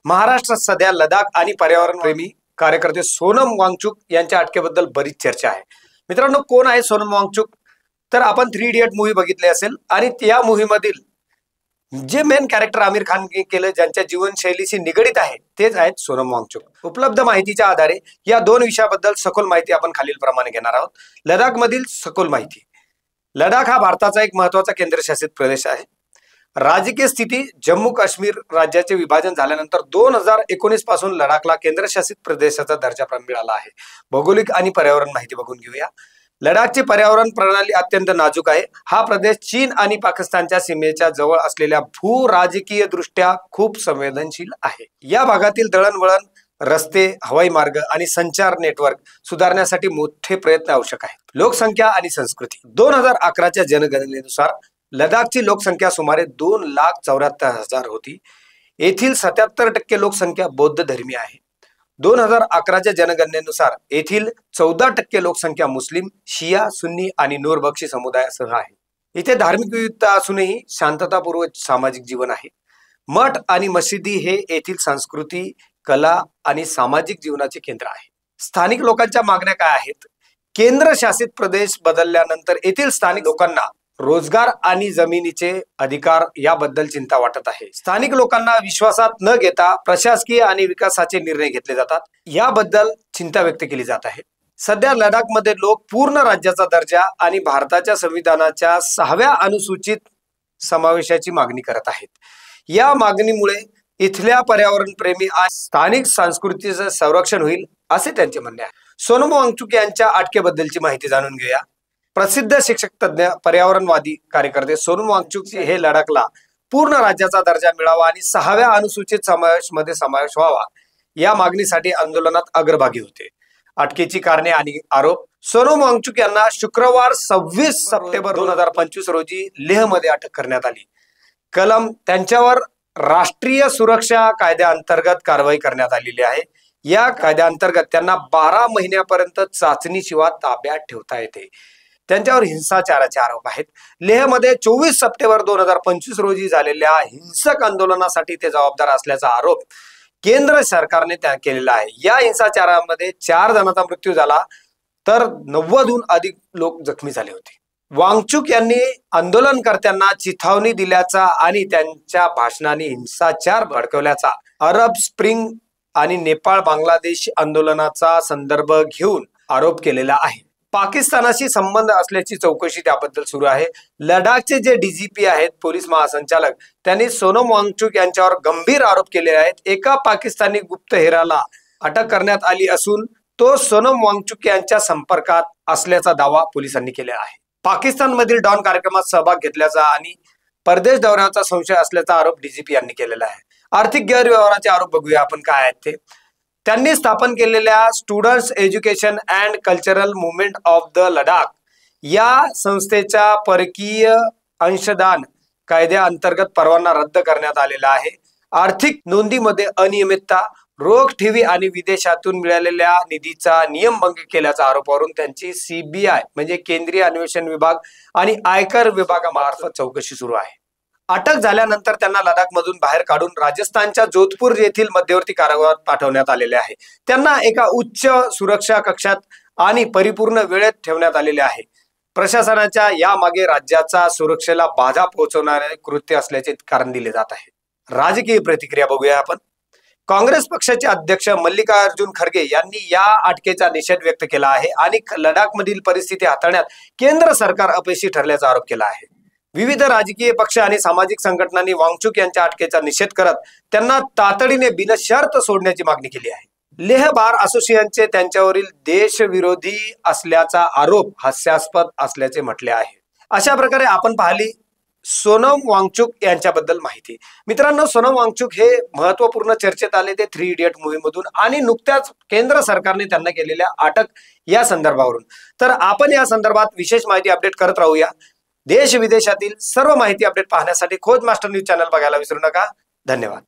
महाराष्ट्रात सध्या लडाख आणि पर्यावरण प्रेमी कार्यकर्ते सोनम वांगचुक यांच्या अटकेबद्दल बरीच चर्चा आहे। मित्रांनो, कोण आहे सोनम वांगचुक? तर आपण 3 इडियट मूवी बघितली असेल आणि त्या मूवीमधील जे मेन कॅरेक्टर आमिर खान केलं, ज्यांच्या जीवनशैलीशी निगडित आहे, तेच आहेत सोनम वांगचुक। उपलब्ध माहितीच्या आधारे या 2 विषयाबद्दल सखोल माहिती आपण खालील प्रमाणे घेणार आहोत। लडाख मधील सखोल माहिती। लडाख हा भारताचा एक महत्त्वाचा केंद्रशासित प्रदेश आहे। राजकीय स्थिती जम्मू काश्मीर राज्याचे विभाजन झाल्यानंतर 2019 पासून लडाखला केंद्रशासित प्रदेशाचा दर्जा मिळाला आहे। भौगोलिक आणि पर्यावरण माहिती बघून घेऊया। लडाखची पर्यावरण प्रणाली अत्यंत नाजूक आहे। हा प्रदेश चीन आणि पाकिस्तानच्या सीमेच्या जवळ असलेल्या भू राजकीय दृष्ट्या खूप संवेदनशील आहे। या भागातील दळणवळण, रस्ते, हवाई मार्ग आणि संचार नेटवर्क सुधारण्यासाठी मोठे प्रयत्न आवश्यक आहेत। लोकसंख्या आणि संस्कृती। 2011च्या जनगणनेनुसार लडाखची लोकसंख्या सुमारे 2,74,000 होती। येथील 77% लोकसंख्या बौद्ध धर्मीय आहे। 2011च्या जनगणनेनुसार येथील 14% लोकसंख्या मुस्लिम, शिया, सुन्नी आणि नूरबक्षी समुदायासह आहे। इथे धार्मिक विविधता असूनही शांततापूर्व सामाजिक जीवन आहे। मठ आणि मशिदी हे येथील संस्कृती, कला आणि सामाजिक जीवनाचे केंद्र आहे। स्थानिक लोकांच्या मागण्या काय आहेत? केंद्रशासित प्रदेश बदलल्यानंतर येथील स्थानिक लोकांना रोजगार आणि जमिनीचे अधिकार याबद्दल चिंता वाटत आहे। स्थानिक लोकांना विश्वासात न घेता प्रशासकीय आणि विकासाचे निर्णय घेतले जातात, याबद्दल चिंता व्यक्त केली जात आहे। सध्या लडाखमध्ये लोक पूर्ण राज्याचा दर्जा आणि भारताच्या संविधानाच्या 6व्या अनुसूचित समावेशाची मागणी करत आहेत। या मागणीमुळे इथल्या पर्यावरण प्रेमी आणि स्थानिक संस्कृतीचे संरक्षण होईल, असे त्यांचे म्हणणे आहे। सोनम वांगचुक यांच्या अटकेबद्दलची माहिती जाणून घेऊया। प्रसिद्ध शिक्षक तज्ञ पर्यावरणवादी कार्यकर्ते सोनम वांगचुक हे लडाखला पूर्ण राज्याचा दर्जा मिळावा आणि 6व्या अनुसूचित समावेश व्हावा, या मागणीसाठी आंदोलनात अग्रभागी होते। अटकेची कारणे आणि आरोप। सोनम वांगचुक यांना शुक्रवार 26 सप्टेंबर 2025 रोजी लेहमध्ये अटक करण्यात आली। त्यांच्यावर राष्ट्रीय सुरक्षा कायद्याअंतर्गत कारवाई करण्यात आलेली आहे। या कायद्याअंतर्गत त्यांना 12 महिन्यापर्यंत चाचणीशिवाय ताब्यात ठेवता येते। त्यांच्यावर हिंसाचाराचे आरोप आहेत। लेहमध्ये 24 सप्टेंबर 2025 रोजी झालेल्या हिंसक आंदोलनासाठी ते जबाबदार असल्याचा आरोप केंद्र सरकारने केलेला आहे। या हिंसाचारामध्ये 4 जणांचा मृत्यू झाला, तर 90हून अधिक लोक जखमी झाले होते। वांगचुक यांनी आंदोलनकर्त्यांना चिथावणी दिल्याचा आणि त्यांच्या भाषणाने हिंसाचार भडकवल्याचा अरब स्प्रिंग आणि नेपाळ बांगलादेश आंदोलनाचा संदर्भ घेऊन आरोप केलेला आहे। पाकिस्तानाशी संबंध असल्याची चौकशी त्याबद्दल सुरू आहे। लडाखचे जे डीजीपी आहेत, पोलीस महासंचालक, त्यांनी सोनम वांगचुक यांच्यावर गंभीर आरोप केले आहेत। एका पाकिस्तानी गुप्तहेराला अटक करण्यात आली असून तो सोनम वांगचुक यांच्या संपर्कात असल्याचा दावा पोलिसांनी केला आहे। पाकिस्तानमधील डॉन कार्यक्रमात सहभाग घेतल्याचा आणि परदेश दौऱ्याचा संशय असल्याचा आरोप डीजीपी यांनी केलेला आहे। आर्थिक गैरव्यवहाराचे आरोप बघूया आपण काय आहेत ते। त्यांनी स्थापन केलेल्या students education and cultural movement of the Ladakh या संस्थेच्या परकीय अंशदान कायद्याअंतर्गत परवाना रद्द करण्यात आलेला आहे। आर्थिक नोंदीमध्ये अनियमितता, रोख ठेवी आणि विदेशातून मिळालेल्या निधीचा नियमभंग केल्याच्या आरोपावरून त्यांची सीबीआय म्हणजे केंद्रीय अन्वेषण विभाग आणि आयकर विभागामार्फत चौकशी सुरू आहे। अटक झाल्यानंतर त्यांना लडाखमधून बाहेर काढून राजस्थानच्या जोधपूर येथील मध्यवर्ती कारागृहात पाठवण्यात आलेले आहे। त्यांना एका उच्च सुरक्षा कक्षात आणि परिपूर्ण वेळेत ठेवण्यात आलेले आहे। प्रशासनाच्या यामागे राज्याच्या सुरक्षेला बाधा पोहोचवणारे कृत्य असल्याचे कारण दिले जात आहे। राजकीय प्रतिक्रिया बघूया आपण। काँग्रेस पक्षाचे अध्यक्ष मल्लिकार्जुन खरगे यांनी या अटकेचा निषेध व्यक्त केला आहे आणि लडाखमधील परिस्थिती हाताळण्यात केंद्र सरकार अपयशी ठरल्याचा आरोप केला आहे। विविध राजकीय पक्ष आणि सामाजिक संघटनांनी वांगचुक यांच्या अटकेचा निषेध करत त्यांना तातडीने बिनशर्त सोडण्याची मागणी केली आहे। लेह बार असोसिएशनचे त्यांच्यावरील देशविरोधी असल्याचा आरोप हास्यास्पद असल्याचे म्हटले आहे। अशा प्रकारे आपण पाहिली सोनम वांगचुक यांच्याबद्दल माहिती। मित्रांनो, सोनम वांगचुक हे महत्वपूर्ण चर्चेत आले ते 3 इडियट मूवी मधून आणि नुकत्याच केंद्र सरकारने त्यांना केलेल्या अटक या संदर्भावरून। तर आपण या संदर्भात विशेष माहिती अपडेट करत राहूया। देश विदेशातील सर्व माहिती अपडेट पाहण्यासाठी खोज मास्टर न्यूज चॅनल बघायला विसरू नका। धन्यवाद।